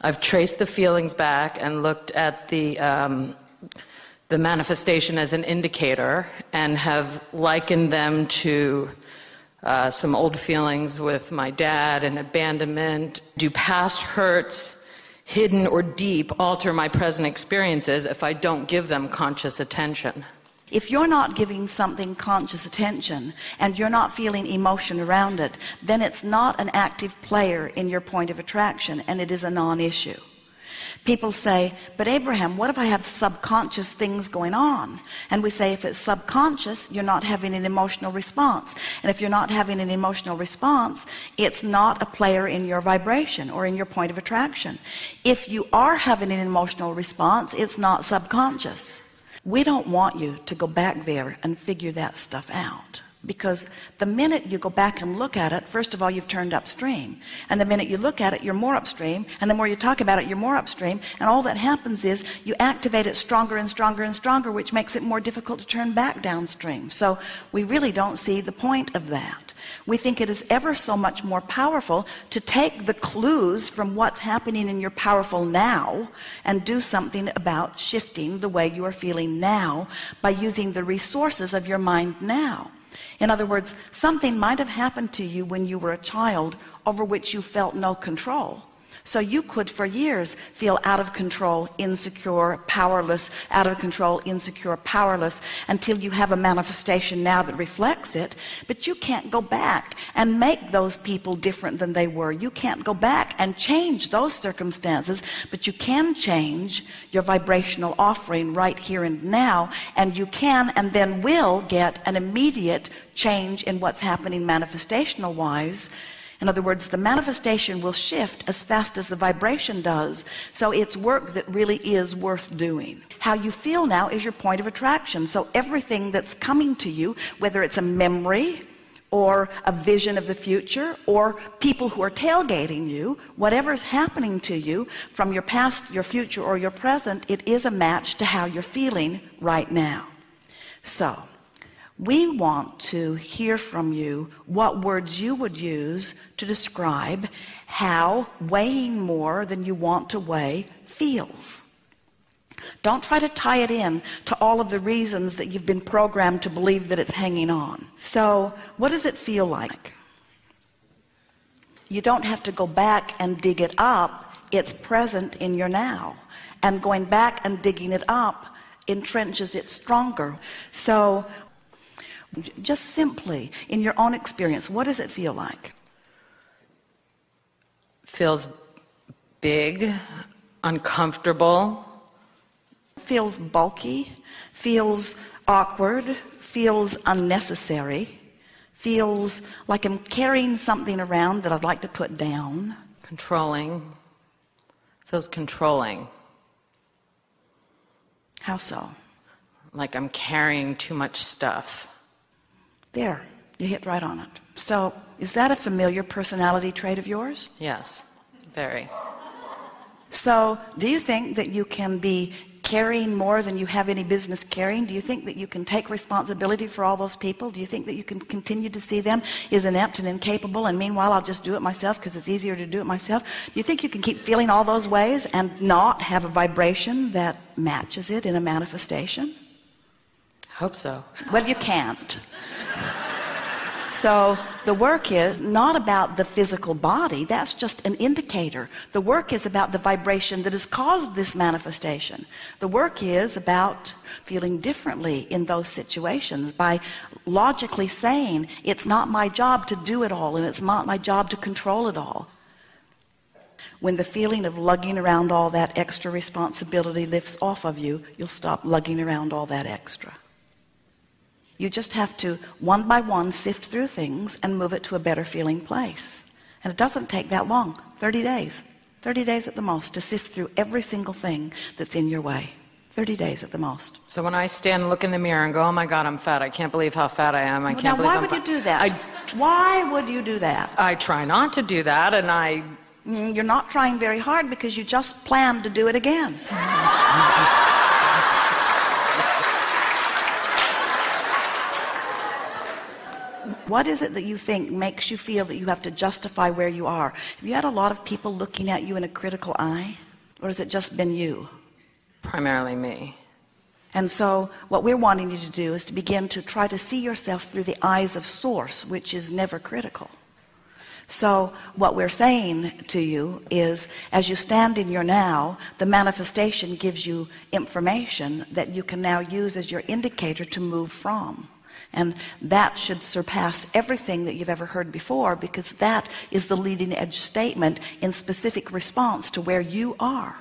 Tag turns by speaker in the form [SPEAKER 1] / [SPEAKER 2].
[SPEAKER 1] I've traced the feelings back and looked at the manifestation as an indicator and have likened them to some old feelings with my dad and abandonment. Do past hurts, hidden or deep, alter my present experiences if I don't give them conscious attention?
[SPEAKER 2] If you're not giving something conscious attention and you're not feeling emotion around it, then it's not an active player in your point of attraction, and it is a non-issue. People say, but Abraham, what if I have subconscious things going on? And we say, if it's subconscious, you're not having an emotional response. And if you're not having an emotional response, it's not a player in your vibration or in your point of attraction. If you are having an emotional response, it's not subconscious. We don't want you to go back there and figure that stuff out. Because the minute you go back and look at it, first of all, you've turned upstream. And the minute you look at it, you're more upstream. And the more you talk about it, you're more upstream. And all that happens is you activate it stronger and stronger and stronger, which makes it more difficult to turn back downstream. So we really don't see the point of that. We think it is ever so much more powerful to take the clues from what's happening in your powerful now and do something about shifting the way you are feeling now by using the resources of your mind now. In other words, something might have happened to you when you were a child over which you felt no control. So you could for years feel out of control, insecure, powerless, out of control, insecure, powerless, until you have a manifestation now that reflects it. But you can't go back and make those people different than they were. You can't go back and change those circumstances, but you can change your vibrational offering right here and now, and you can and then will get an immediate change in what's happening manifestational wise. In other words, the manifestation will shift as fast as the vibration does. So it's work that really is worth doing. How you feel now is your point of attraction. So everything that's coming to you, whether it's a memory or a vision of the future or people who are tailgating you, whatever's happening to you from your past, your future, or your present, it is a match to how you're feeling right now. So we want to hear from you what words you would use to describe how weighing more than you want to weigh feels. Don't try to tie it in to all of the reasons that you've been programmed to believe that it's hanging on. So, what does it feel like? You don't have to go back and dig it up. It's present in your now. And going back and digging it up entrenches it stronger. So, just simply, in your own experience, what does it feel like?
[SPEAKER 1] Feels big, uncomfortable.
[SPEAKER 2] Feels bulky, feels awkward, feels unnecessary, feels like I'm carrying something around that I'd like to put down.
[SPEAKER 1] Controlling. Feels controlling.
[SPEAKER 2] How so?
[SPEAKER 1] Like I'm carrying too much stuff.
[SPEAKER 2] There, you hit right on it. So, is that a familiar personality trait of yours?
[SPEAKER 1] Yes, very.
[SPEAKER 2] So, do you think that you can be carrying more than you have any business carrying? Do you think that you can take responsibility for all those people? Do you think that you can continue to see them as inept and incapable, and meanwhile I'll just do it myself because it's easier to do it myself? Do you think you can keep feeling all those ways and not have a vibration that matches it in a manifestation?
[SPEAKER 1] Hope so.
[SPEAKER 2] Well, you can't. So the work is not about the physical body. That's just an indicator. The work is about the vibration that has caused this manifestation. The work is about feeling differently in those situations by logically saying, it's not my job to do it all, and it's not my job to control it all. When the feeling of lugging around all that extra responsibility lifts off of you, you'll stop lugging around all that extra. You just have to, one by one, sift through things and move it to a better feeling place. And it doesn't take that long, 30 days. 30 days at the most to sift through every single thing that's in your way. 30 days at the most.
[SPEAKER 1] So when I stand and look in the mirror and go, oh my God, I'm fat. I can't believe how fat I am.
[SPEAKER 2] Now, why would you do that? Why would you do that?
[SPEAKER 1] I try not to do that, and
[SPEAKER 2] You're not trying very hard because you just planned to do it again. What is it that you think makes you feel that you have to justify where you are? Have you had a lot of people looking at you in a critical eye? Or has it just been you?
[SPEAKER 1] Primarily me.
[SPEAKER 2] And so what we're wanting you to do is to begin to try to see yourself through the eyes of Source, which is never critical. So what we're saying to you is, as you stand in your now, the manifestation gives you information that you can now use as your indicator to move from. And that should surpass everything that you've ever heard before, because that is the leading edge statement in specific response to where you are.